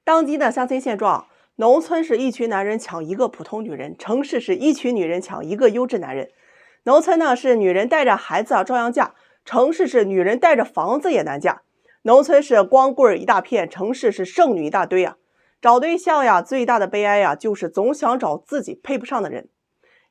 当今的相亲现状，农村是一群男人抢一个普通女人，城市是一群女人抢一个优质男人。农村呢是女人带着孩子照样嫁，城市是女人带着房子也难嫁。农村是光棍一大片，城市是剩女一大堆啊。找对象呀，最大的悲哀呀，就是总想找自己配不上的人。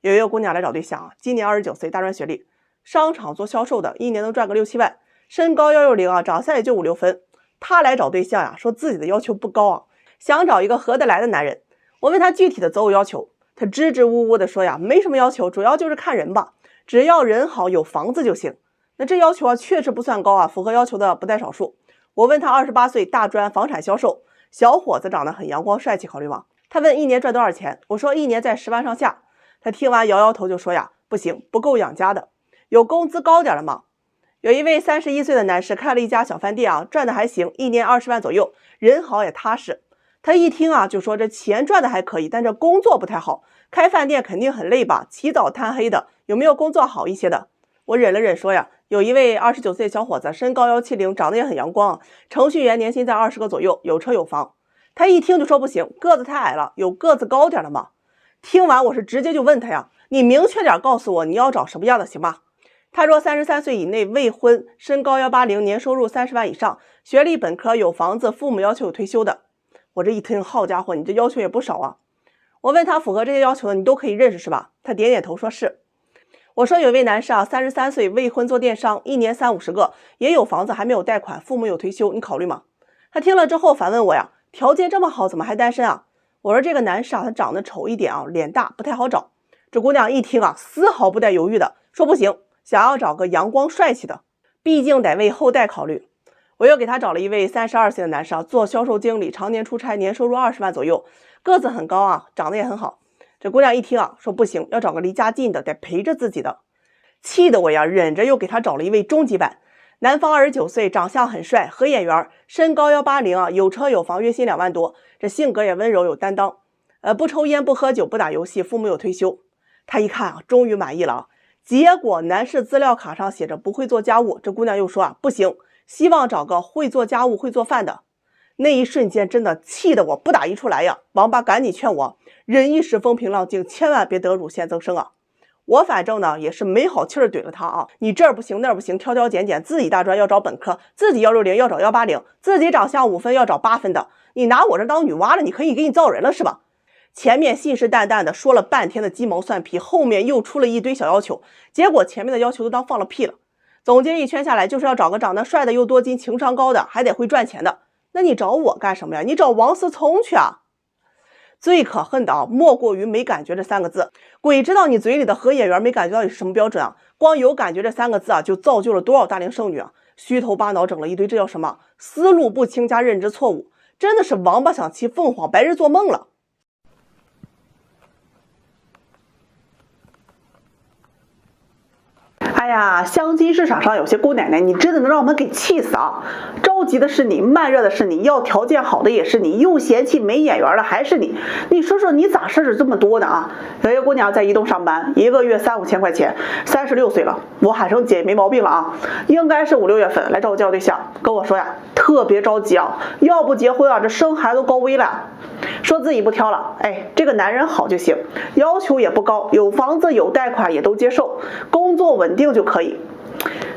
有一个姑娘来找对象啊，今年29岁，大专学历，商场做销售的，一年能赚个6、7万，身高160啊，长相也就5、6分。她来找对象呀，说自己的要求不高啊，想找一个合得来的男人。我问她具体的择偶要求，她支支吾吾的说呀，没什么要求，主要就是看人吧，只要人好有房子就行。那这要求啊确实不算高啊，符合要求的不在少数。我问她28岁，大专房产销售，小伙子长得很阳光帅气，考虑吗？她问一年赚多少钱，我说一年在10万上下。她听完摇摇头就说呀，不行，不够养家的，有工资高点的吗？有一位31岁的男士开了一家小饭店啊，赚的还行，一年20万左右，人好也踏实。他一听啊就说这钱赚的还可以，但这工作不太好，开饭店肯定很累吧，起早贪黑的，有没有工作好一些的？我忍了忍说呀，有一位29岁的小伙子，身高170，长得也很阳光，程序员，年薪在20个左右，有车有房。他一听就说不行，个子太矮了，有个子高点的吗？听完我是直接就问他呀，你明确点告诉我你要找什么样的行吧？他说33岁以内，未婚，身高180，年收入30万以上，学历本科，有房子，父母要求有退休的。我这一听，好家伙，你这要求也不少啊。我问他符合这些要求的你都可以认识是吧？他点点头说是。我说有一位男士啊，33岁，未婚，做电商，一年30、50个，也有房子，还没有贷款，父母有退休，你考虑吗？他听了之后反问我呀，条件这么好怎么还单身啊？我说这个男士啊，他长得丑一点啊，脸大，不太好找。这姑娘一听啊，丝毫不带犹豫的说不行，想要找个阳光帅气的，毕竟得为后代考虑。我又给他找了一位32岁的男士啊，做销售经理，常年出差，年收入20万左右，个子很高啊，长得也很好。这姑娘一听啊，说不行，要找个离家近的，得陪着自己的。气得我呀，忍着又给他找了一位中级版，男方29岁，长相很帅，合眼缘，身高180啊，有车有房，月薪2万多，这性格也温柔有担当，不抽烟不喝酒不打游戏，父母有退休。他一看啊，终于满意了啊。结果男士资料卡上写着不会做家务，这姑娘又说啊，不行，希望找个会做家务会做饭的。那一瞬间真的气得我不打一处来呀！王八赶紧劝我忍一时风平浪静，千万别得乳腺增生啊！我反正呢也是没好气儿怼了他啊，你这儿不行那儿不行，挑挑拣拣，自己大专要找本科，自己160要找180，自己长相5分要找8分的，你拿我这当女娲了，你可以给你造人了是吧？前面信誓旦旦的说了半天的鸡毛蒜皮，后面又出了一堆小要求，结果前面的要求都当放了屁了。总结一圈下来，就是要找个长得帅的又多金，情商高的，还得会赚钱的。那你找我干什么呀？你找王思聪去啊！最可恨的啊，莫过于没感觉这3个字。鬼知道你嘴里的合眼缘没感觉到底是什么标准啊？光有感觉这3个字啊，就造就了多少大龄剩女啊！虚头巴脑整了一堆，这叫什么？思路不清加认知错误，真的是王八想骑凤凰，白日做梦了。哎呀，相亲市场上有些姑奶奶，你真的能让我们给气死啊！着急的是你，慢热的是你，要条件好的也是你，又嫌弃没眼缘的还是你。你说说你咋事儿这么多呢啊？有一个姑娘在移动上班，一个月3、5千块钱，36岁了，我喊声姐没毛病了啊。应该是5、6月份来找我交对象，跟我说呀，特别着急啊，要不结婚啊，这生孩子都高危了。说自己不挑了，哎，这个男人好就行，要求也不高，有房子有贷款也都接受，工作稳定就可以。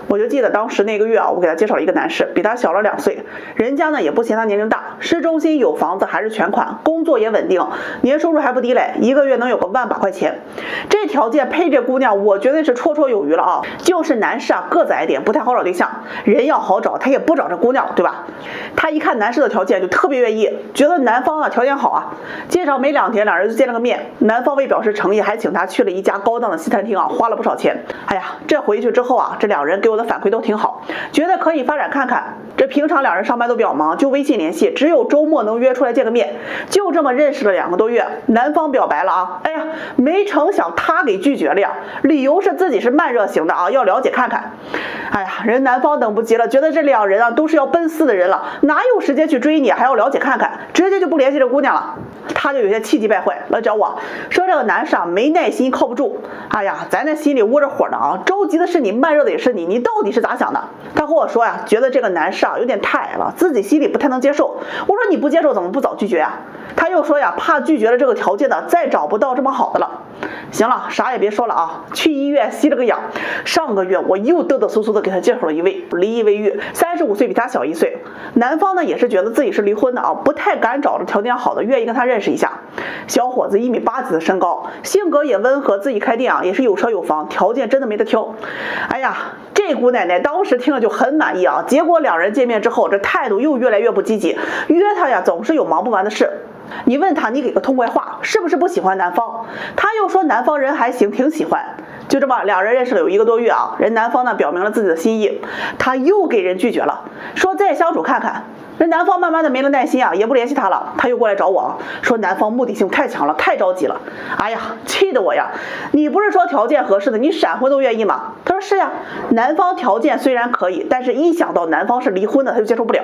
我就记得当时那个月啊，我给他介绍了一个男士，比他小了2岁，人家呢也不嫌他年龄大，市中心有房子还是全款，工作也稳定，年收入还不低嘞，一个月能有个1万把块钱。这条件配这姑娘，我觉得是绰绰有余了啊。就是男士啊个子矮点，不太好找对象，人要好找，他也不找这姑娘，对吧？他一看男士的条件就特别愿意，觉得男方啊条件好啊。介绍没2天，两人就见了个面，男方为表示诚意，还请他去了一家高档的西餐厅啊，花了不少钱。哎呀，这回去之后啊，这2人给我的反馈都挺好，觉得可以发展看看。这平常2人上班都比较忙，就微信联系，只有周末能约出来见个面。就这么认识了2个多月，男方表白了啊，哎呀，没成想他给拒绝了呀，理由是自己是慢热型的啊，要了解看看。哎呀，人男方等不及了，觉得这2人啊都是要奔4的人了，哪有时间去追你，还要了解看看，直接就不联系这姑娘了。他就有些气急败坏来找我说这个男士啊没耐心靠不住。哎呀，咱这心里窝着火呢啊，着急的是你，慢热的也是你，你到底是咋想的？他和我说呀，觉得这个男士啊有点太矮了，自己心里不太能接受。我说你不接受怎么不早拒绝呀？他又说呀，怕拒绝了这个条件呢，再找不到这么好的了。行了，啥也别说了啊，去医院吸了个氧。上个月我又嘚嘚嗖嗖的给他介绍了一位离异未育，35岁，比他小1岁。男方呢也是觉得自己是离婚的啊，不太敢找着条件好的，愿意跟他认识一下。小伙子1.8米几的身高，性格也温和，自己开店啊也是有车有房，条件真的没得挑。哎呀，这姑奶奶当时听了就很满意啊，结果2人见面之后，这态度又越来越不积极，约他呀总是有忙不完的事。你问他，你给个痛快话，是不是不喜欢男方？他又说男方人还行，挺喜欢。就这么2人认识了有1个多月啊，人男方呢表明了自己的心意，他又给人拒绝了，说再相处看看。人男方慢慢的没了耐心啊，也不联系他了，他又过来找我说男方目的性太强了，太着急了。哎呀，气得我呀！你不是说条件合适的，你闪婚都愿意吗？他说是呀，男方条件虽然可以，但是一想到男方是离婚的，他就接受不了。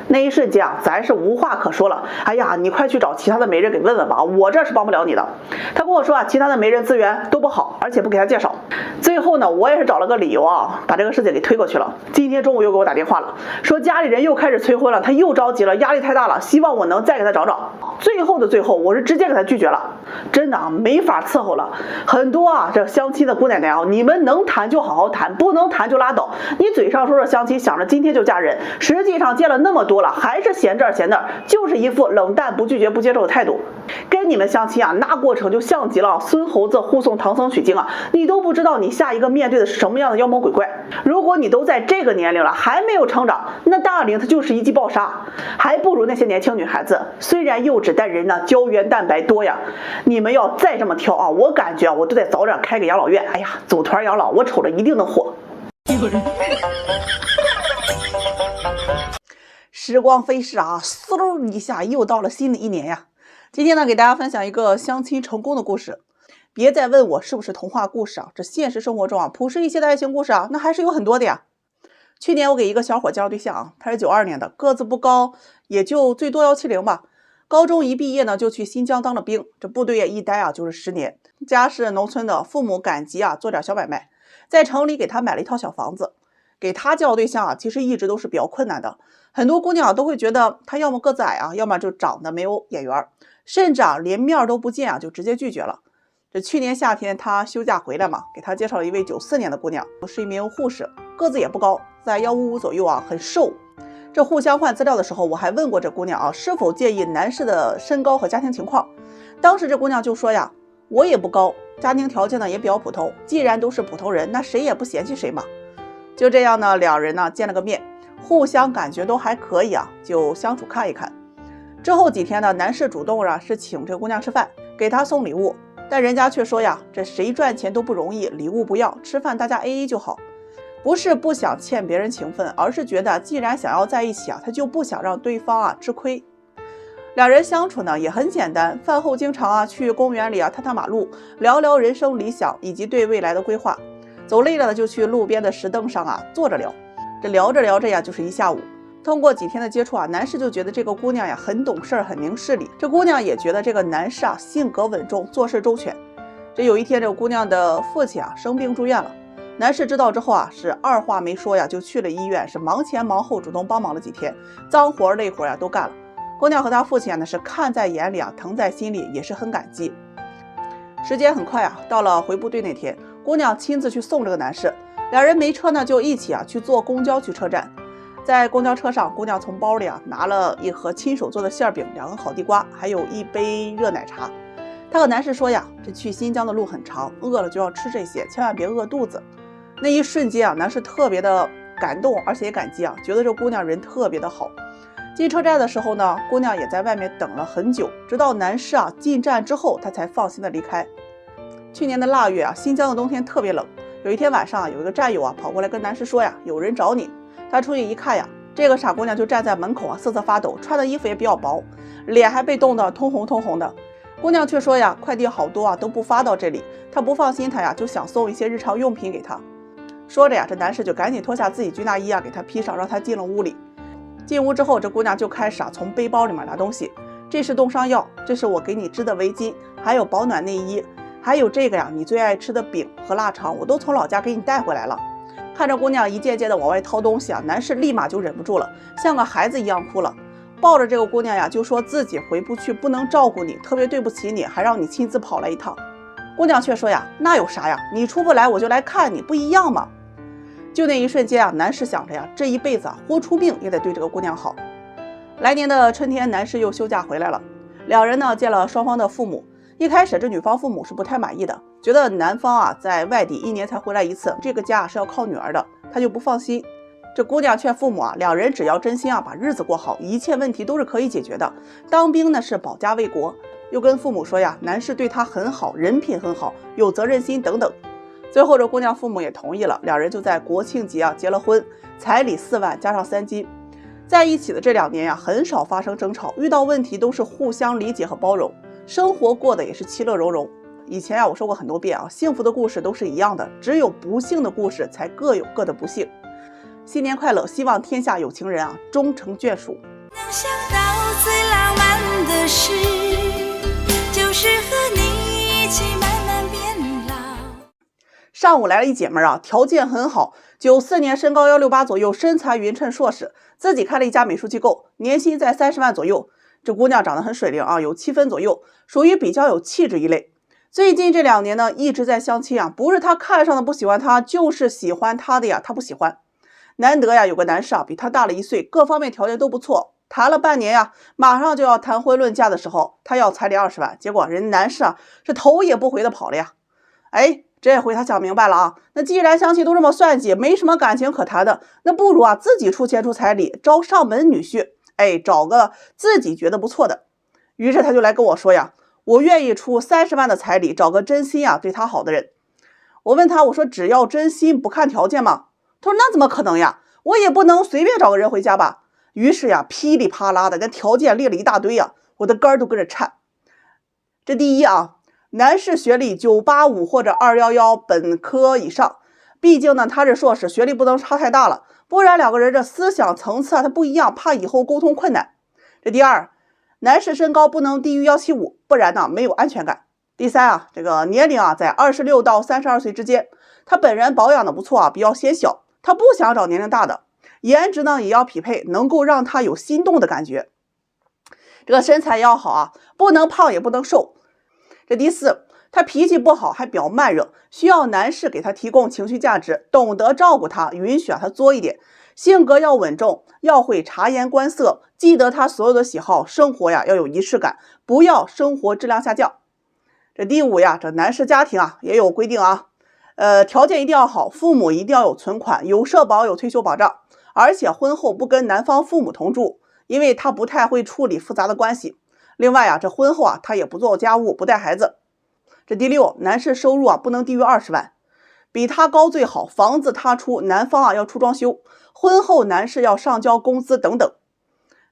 那一瞬间啊，咱是无话可说了。哎呀，你快去找其他的媒人给问问吧，我这是帮不了你的。他跟我说啊，其他的媒人资源都不好，而且不给他介绍。最后呢，我也是找了个理由啊，把这个事情给推过去了。今天中午又给我打电话了，说家里人又开始催婚了，他又着急了，压力太大了，希望我能再给他找找。最后的最后，我是直接给他拒绝了，真的啊，没法伺候了。很多啊，这相亲的姑奶奶啊，你们能谈就好好谈，不能谈就拉倒。你嘴上说着相亲，想着今天就嫁人，实际上见了那么多了，还是嫌这儿嫌那儿，就是一副冷淡、不拒绝、不接受的态度。跟你们相亲啊，那过程就像极了孙猴子护送唐僧取经啊，你都不知道你下一个面对的是什么样的妖魔鬼怪。如果你都在这个年龄了，还没有成长，那大龄它就是一记暴杀，还不如那些年轻女孩子，虽然幼稚，但人呢胶原蛋白多呀。你们要再这么挑啊，我感觉我都得早点开个养老院。哎呀，组团养老，我瞅着一定能火。时光飞逝啊，嗖一下又到了新的一年呀。今天呢，给大家分享一个相亲成功的故事。别再问我是不是童话故事啊，这现实生活中啊，朴实一些的爱情故事啊，那还是有很多的呀。去年我给一个小伙介绍对象啊，他是92年的，个子不高，也就最多170吧。高中一毕业呢，就去新疆当了兵，这部队也一待啊就是10年。家是农村的，父母赶集啊，做点小买卖，在城里给他买了一套小房子。给他介绍对象啊，其实一直都是比较困难的。很多姑娘都会觉得他要么个子矮啊，要么就长得没有眼缘，甚至啊连面都不见啊，就直接拒绝了。这去年夏天他休假回来嘛，给他介绍了一位94年的姑娘，是一名护士，个子也不高，在155左右啊，很瘦。这互相换资料的时候，我还问过这姑娘啊，是否介意男士的身高和家庭情况。当时这姑娘就说呀，我也不高，家庭条件呢也比较普通，既然都是普通人，那谁也不嫌弃谁嘛。就这样呢，2人呢见了个面，互相感觉都还可以啊，就相处看一看。之后几天呢，男士主动是请这个姑娘吃饭，给她送礼物，但人家却说呀，这谁赚钱都不容易，礼物不要，吃饭大家 AA 就好。不是不想欠别人情分，而是觉得既然想要在一起啊，他就不想让对方啊吃亏。2人相处呢也很简单，饭后经常去公园里踏踏马路，聊聊人生理想以及对未来的规划。走累了呢，就去路边的石凳上坐着聊。这聊着聊着呀，就是一下午。通过几天的接触男士就觉得这个姑娘呀很懂事，很明事理。这姑娘也觉得这个男士性格稳重，做事周全。这有一天，这个姑娘的父亲生病住院了。男士知道之后是二话没说就去了医院，是忙前忙后，主动帮忙了几天，脏活累活都干了。姑娘和她父亲呢是看在眼里疼在心里，也是很感激。时间很快到了回部队那天，姑娘亲自去送这个男士，2人没车呢，就一起去坐公交去车站。在公交车上，姑娘从包里拿了一盒亲手做的馅饼，2个好地瓜，还有一杯热奶茶。她和男士说呀，这去新疆的路很长，饿了就要吃这些，千万别饿肚子。那一瞬间男士特别的感动，而且也感激觉得这姑娘人特别的好。进车站的时候呢，姑娘也在外面等了很久，直到男士进站之后，她才放心的离开。去年的腊月新疆的冬天特别冷。有一天晚上有一个战友跑过来跟男士说呀，有人找你。他出去一看呀，这个傻姑娘就站在门口瑟瑟发抖，穿的衣服也比较薄，脸还被冻得通红通红的。姑娘却说呀，快递好多都不发到这里，她不放心她就想送一些日常用品给她。说着这男士就赶紧脱下自己军大衣给她披上，让她进了屋里。进屋之后，这姑娘就开始从背包里面拿东西。这是冻伤药，这是我给你织的围巾，还有保暖内衣，还有这个呀，你最爱吃的饼和腊肠，我都从老家给你带回来了。看着姑娘一件件的往外掏东西啊，男士立马就忍不住了，像个孩子一样哭了，抱着这个姑娘呀，就说自己回不去，不能照顾你，特别对不起你，还让你亲自跑来一趟。姑娘却说呀，那有啥呀，你出不来我就来看你，不一样吗？就那一瞬间啊，男士想着呀，这一辈子啊，豁出命也得对这个姑娘好。来年的春天，男士又休假回来了，两人呢见了双方的父母。一开始这女方父母是不太满意的，觉得男方啊在外地1年才回来一次，这个家是要靠女儿的，他就不放心。这姑娘劝父母啊，两人只要真心啊把日子过好，一切问题都是可以解决的。当兵呢是保家卫国，又跟父母说呀，男士对她很好，人品很好，有责任心等等。最后这姑娘父母也同意了，两人就在国庆节啊结了婚，彩礼4万加上3金。在一起的这2年呀，很少发生争吵，遇到问题都是互相理解和包容，生活过得也是其乐融融。以前啊，我说过很多遍啊，幸福的故事都是一样的，只有不幸的故事才各有各的不幸。新年快乐，希望天下有情人啊，终成眷属。能想到最浪漫的事，就是和你一起慢慢变老。上午来了一姐们啊，条件很好，94年，身高168左右，身材匀称，硕士，自己开了一家美术机构，年薪在30万左右。这姑娘长得很水灵啊，有7分左右，属于比较有气质一类。最近这2年呢，一直在相亲啊，不是他看上的不喜欢他，就是喜欢他的呀，他不喜欢。难得呀，有个男士啊，比他大了1岁，各方面条件都不错，谈了半年呀，马上就要谈婚论嫁的时候，他要彩礼20万，结果人男士啊是头也不回的跑了呀。哎，这回他想明白了啊，那既然相亲都这么算计，没什么感情可谈的，那不如啊自己出钱出彩礼，招上门女婿，哎，找个自己觉得不错的。于是他就来跟我说呀，我愿意出30万的彩礼，找个真心啊对他好的人。我问他，我说只要真心不看条件吗？他说那怎么可能呀，我也不能随便找个人回家吧。于是呀，噼里啪啦的跟条件列了一大堆呀，我的肝都跟着颤。这第一啊，男士学历985或者211本科以上，毕竟呢他是硕士，学历不能差太大了，不然两个人这思想层次啊他不一样，怕以后沟通困难。这第二，男士身高不能低于175，不然呢没有安全感。第三啊，这个年龄啊在26到32岁之间，他本人保养的不错啊，比较显小，他不想找年龄大的，颜值呢也要匹配，能够让他有心动的感觉。这个身材要好啊，不能胖也不能瘦。这第四，他脾气不好，还比较慢热，需要男士给他提供情绪价值，懂得照顾他，允许他作一点，性格要稳重，要会察言观色，记得他所有的喜好，生活呀要有仪式感，不要生活质量下降。这第五呀，这男士家庭啊也有规定啊，条件一定要好，父母一定要有存款，有社保，有退休保障，而且婚后不跟男方父母同住，因为他不太会处理复杂的关系。另外啊，这婚后啊他也不做家务，不带孩子。这第六，男士收入啊不能低于20万，比他高最好，房子他出，男方啊要出装修，婚后男士要上交工资等等。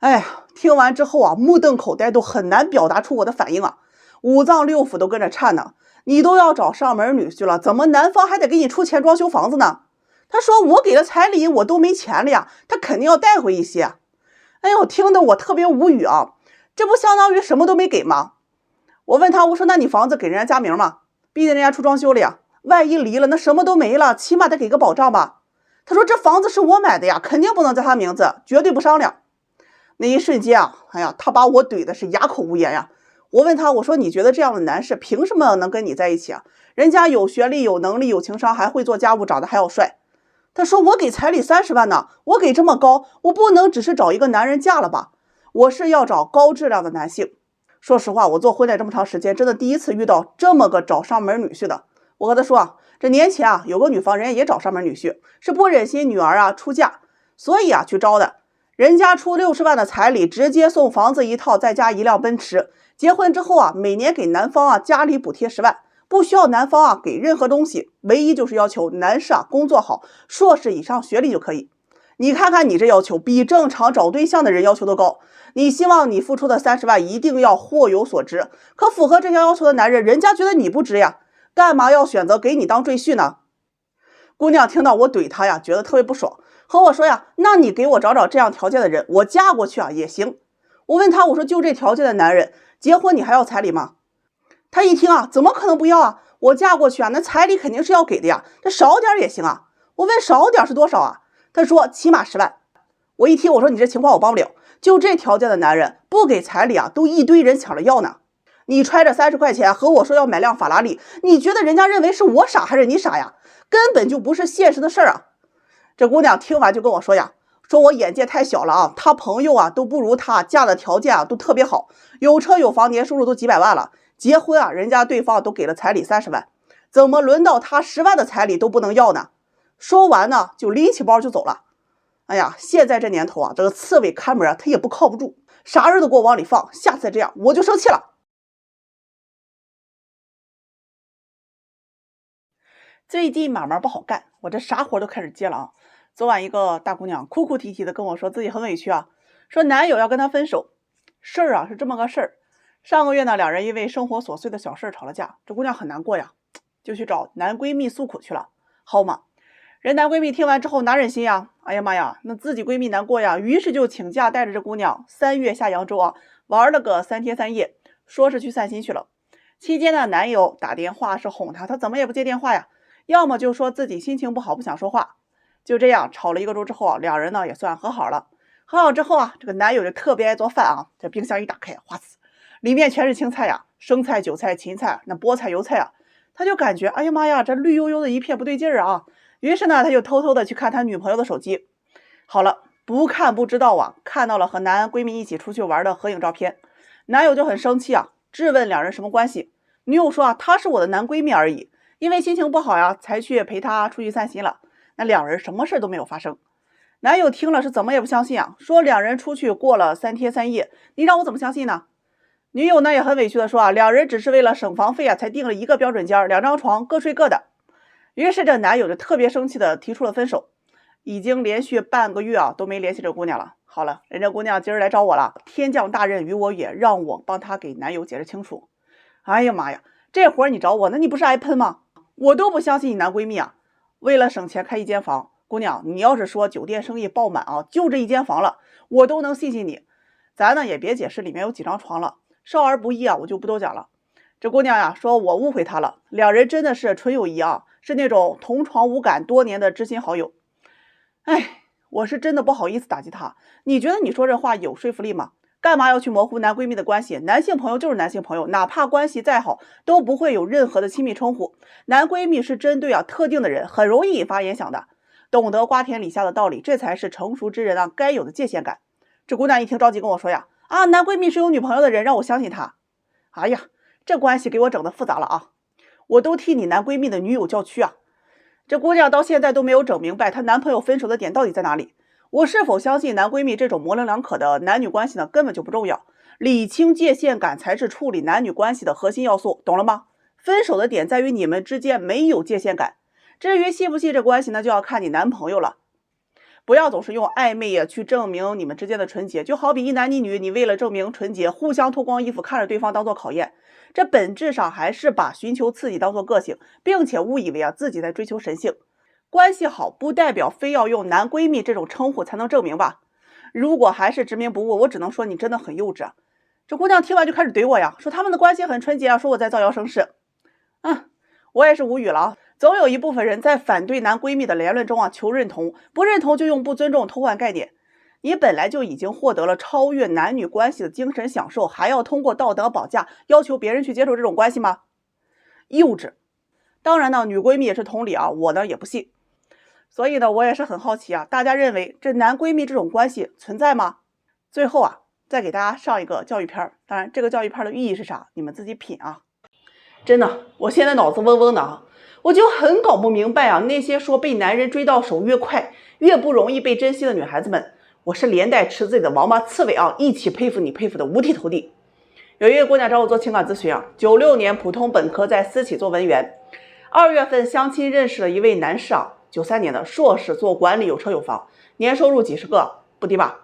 哎呀，听完之后啊，目瞪口呆，都很难表达出我的反应啊，五脏六腑都跟着颤呢。你都要找上门女婿了，怎么男方还得给你出钱装修房子呢？他说我给了彩礼，我都没钱了呀，他肯定要带回一些。哎呦，听得我特别无语啊，这不相当于什么都没给吗？我问他，我说那你房子给人家加名吗？毕竟人家出装修了呀，万一离了那什么都没了，起码得给个保障吧。他说这房子是我买的呀，肯定不能加他名字，绝对不商量。那一瞬间啊，哎呀，他把我怼的是哑口无言呀。我问他，我说你觉得这样的男士凭什么能跟你在一起啊？人家有学历，有能力，有情商，还会做家务，长得还要帅。他说我给彩礼30万呢，我给这么高，我不能只是找一个男人嫁了吧，我是要找高质量的男性。说实话，我做婚恋这么长时间，真的第一次遇到这么个找上门女婿的。我和他说啊，这年前啊有个女方人家也找上门女婿，是不忍心女儿啊出嫁，所以啊去招的。人家出60万的彩礼，直接送房子1套，再加1辆奔驰。结婚之后啊，每年给男方啊家里补贴10万，不需要男方啊给任何东西，唯一就是要求男士啊工作好，硕士以上学历就可以。你看看你这要求，比正常找对象的人要求都高。你希望你付出的30万一定要货有所值，可符合这项要求的男人，人家觉得你不值呀，干嘛要选择给你当赘婿呢？姑娘听到我怼她呀，觉得特别不爽，和我说呀，那你给我找找这样条件的人，我嫁过去啊也行。我问他，我说就这条件的男人，结婚你还要彩礼吗？他一听啊，怎么可能不要啊？我嫁过去啊，那彩礼肯定是要给的呀，这少点也行啊。我问少点是多少啊？他说起码10万。我一听，我说你这情况我帮不了，就这条件的男人不给彩礼啊，都一堆人抢着要呢。你揣着30块钱和我说要买辆法拉利，你觉得人家认为是我傻还是你傻呀？根本就不是现实的事儿啊。这姑娘听完就跟我说呀，说我眼界太小了啊，她朋友啊都不如她，嫁的条件啊都特别好，有车有房，年收入都几百万了，结婚啊人家对方都给了彩礼30万，怎么轮到她10万的彩礼都不能要呢？说完呢就拎起包就走了。哎呀，现在这年头啊，这个刺猬看门啊，他也不靠不住，啥人都给我往里放，下次再这样我就生气了。最近买卖不好干，我这啥活都开始接了啊。昨晚一个大姑娘哭哭啼啼的跟我说自己很委屈啊，说男友要跟她分手。事儿啊是这么个事儿，上个月呢，两人因为生活琐碎的小事吵了架，这姑娘很难过呀，就去找男闺蜜诉苦去了。好嘛，人男闺蜜听完之后哪忍心呀？哎呀妈呀，那自己闺蜜难过呀，于是就请假带着这姑娘3月下扬州啊，玩了个3天3夜，说是去散心去了。期间呢，男友打电话是哄她，她怎么也不接电话呀，要么就说自己心情不好不想说话。就这样吵了1个周之后啊，两人呢也算和好了。和好之后啊，这个男友就特别爱做饭啊，这冰箱一打开，哗呲，里面全是青菜呀，生菜、韭菜、芹菜，那菠菜、油菜啊，他就感觉哎呀妈呀，这绿油油的一片不对劲儿啊。于是呢，他就偷偷的去看他女朋友的手机。好了，不看不知道啊，看到了和男闺蜜一起出去玩的合影照片，男友就很生气啊，质问两人什么关系。女友说啊，他是我的男闺蜜而已，因为心情不好呀，才去陪他出去散心了。那两人什么事都没有发生。男友听了是怎么也不相信啊，说两人出去过了3天3夜，你让我怎么相信呢？女友呢也很委屈的说啊，两人只是为了省房费啊，才订了1个标准间，2张床，各睡各的。于是这男友就特别生气的提出了分手，已经连续半个月啊都没联系这姑娘了。好了，人家姑娘今儿来找我了，天降大任于我也，让我帮她给男友解释清楚。哎呀妈呀，这活你找我，那你不是挨喷吗？我都不相信你男闺蜜啊，为了省钱开1间房。姑娘，你要是说酒店生意爆满啊，就这1间房了，我都能信你。咱呢也别解释里面有几张床了，少儿不宜啊，我就不多讲了。这姑娘呀说我误会她了，两人真的是纯友谊啊，是那种同床无感多年的知心好友。哎，我是真的不好意思打击她，你觉得你说这话有说服力吗？干嘛要去模糊男闺蜜的关系？男性朋友就是男性朋友，哪怕关系再好，都不会有任何的亲密称呼。男闺蜜是针对特定的人，很容易引发联想的。懂得瓜田李下的道理，这才是成熟之人该有的界限感。这姑娘一听着急跟我说呀，男闺蜜是有女朋友的人，让我相信他。哎呀，这关系给我整得复杂了啊！我都替你男闺蜜的女友叫屈啊！这姑娘到现在都没有整明白她男朋友分手的点到底在哪里。我是否相信男闺蜜这种模棱两可的男女关系呢？根本就不重要，理清界限感才是处理男女关系的核心要素，懂了吗？分手的点在于你们之间没有界限感。至于信不信这关系呢，就要看你男朋友了。不要总是用暧昧去证明你们之间的纯洁，就好比一男一女，你为了证明纯洁，互相脱光衣服，看着对方当做考验，这本质上还是把寻求刺激当做个性，并且误以为自己在追求神性。关系好不代表非要用男闺蜜这种称呼才能证明吧？如果还是执迷不悟，我只能说你真的很幼稚。这姑娘听完就开始怼我呀，说他们的关系很纯洁啊，说我在造谣生事。我也是无语了啊。总有一部分人在反对男闺蜜的言论中求认同，不认同就用不尊重偷换概念。你本来就已经获得了超越男女关系的精神享受，还要通过道德绑架要求别人去接受这种关系吗？幼稚。当然呢，女闺蜜也是同理啊，我呢也不信。所以呢，我也是很好奇啊，大家认为这男闺蜜这种关系存在吗？最后再给大家上一个教育片，当然这个教育片的寓意是啥，你们自己品啊。真的，我现在脑子嗡嗡的我就很搞不明白那些说被男人追到手越快越不容易被珍惜的女孩子们，我是连带池子里的王八刺猬一起佩服你佩服的五体投地。有一个姑娘找我做情感咨询96年普通本科在私企做文员，2月份相亲认识了一位男士93年的硕士，做管理，有车有房，年收入几十个，不低吧？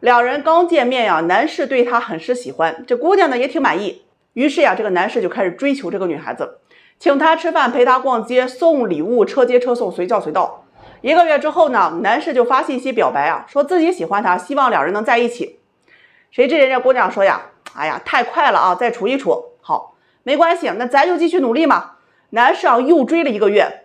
两人刚见面男士对她很是喜欢，这姑娘呢也挺满意。于是这个男士就开始追求这个女孩子，请她吃饭，陪她逛街，送礼物，车接车送，随叫随到。1个月之后呢，男士就发信息表白说自己喜欢她，希望两人能在一起。谁知人家姑娘说呀，哎呀，太快了啊，再处一处。好，没关系，那咱就继续努力嘛。男士啊，又追了1个月。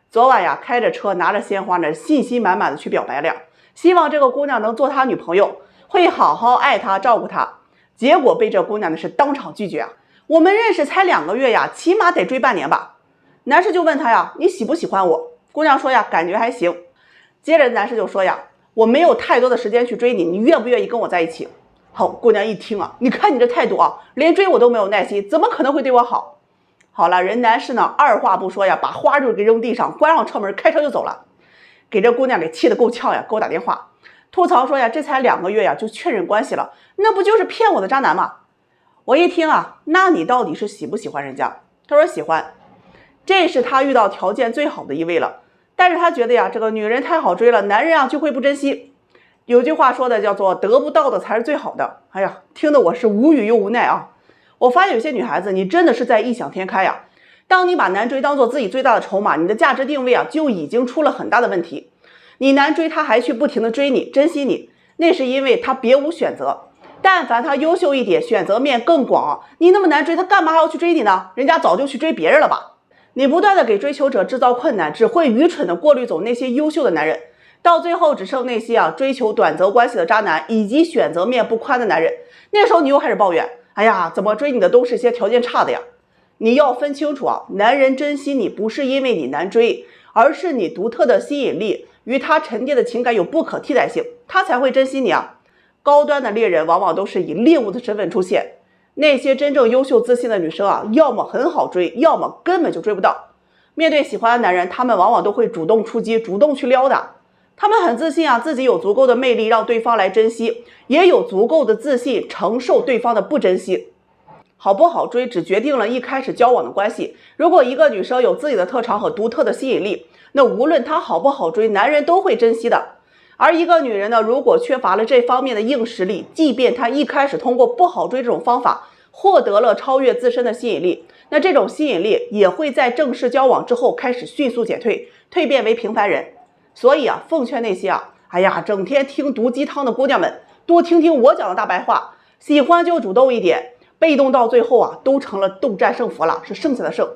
昨晚呀，开着车，拿着鲜花呢，信心满满的去表白了，希望这个姑娘能做他女朋友，会好好爱她，照顾她。结果被这姑娘呢是当场拒绝啊！我们认识才2个月呀，起码得追半年吧。男士就问她呀，你喜不喜欢我？姑娘说呀，感觉还行。接着男士就说呀，我没有太多的时间去追你，你愿不愿意跟我在一起？好，姑娘一听啊，你看你这态度啊，连追我都没有耐心，怎么可能会对我好？好了，人男士呢，二话不说呀，把花就给扔地上，关上车门，开车就走了，给这姑娘给气得够呛呀，给我打电话吐槽说呀，这才2个月呀就确认关系了，那不就是骗我的渣男吗？我一听啊，那你到底是喜不喜欢人家？他说喜欢，这是他遇到条件最好的一位了，但是他觉得呀，这个女人太好追了，男人啊就会不珍惜。有句话说的叫做得不到的才是最好的。哎呀，听得我是无语又无奈啊。我发现有些女孩子，你真的是在异想天开呀。当你把男追当做自己最大的筹码，你的价值定位啊就已经出了很大的问题。你男追他还去不停的追你，珍惜你，那是因为他别无选择。但凡他优秀一点，选择面更广，你那么难追，他干嘛还要去追你呢？人家早就去追别人了吧。你不断的给追求者制造困难，只会愚蠢的过滤走那些优秀的男人，到最后只剩那些追求短则关系的渣男，以及选择面不宽的男人。那时候你又开始抱怨，哎呀，怎么追你的都是些条件差的呀？你要分清楚啊，男人珍惜你不是因为你难追，而是你独特的吸引力与他沉淀的情感有不可替代性，他才会珍惜你啊。高端的猎人往往都是以猎物的身份出现，那些真正优秀自信的女生啊，要么很好追，要么根本就追不到。面对喜欢的男人，他们往往都会主动出击，主动去撩的。他们很自信啊，自己有足够的魅力让对方来珍惜，也有足够的自信承受对方的不珍惜。好不好追只决定了一开始交往的关系。如果一个女生有自己的特长和独特的吸引力，那无论她好不好追，男人都会珍惜的。而一个女人呢，如果缺乏了这方面的硬实力，即便她一开始通过不好追这种方法获得了超越自身的吸引力，那这种吸引力也会在正式交往之后开始迅速减退，蜕变为平凡人。所以啊，奉劝那些哎呀整天听毒鸡汤的姑娘们，多听听我讲的大白话，喜欢就主动一点，被动到最后都成了斗战胜佛了，是剩下的剩。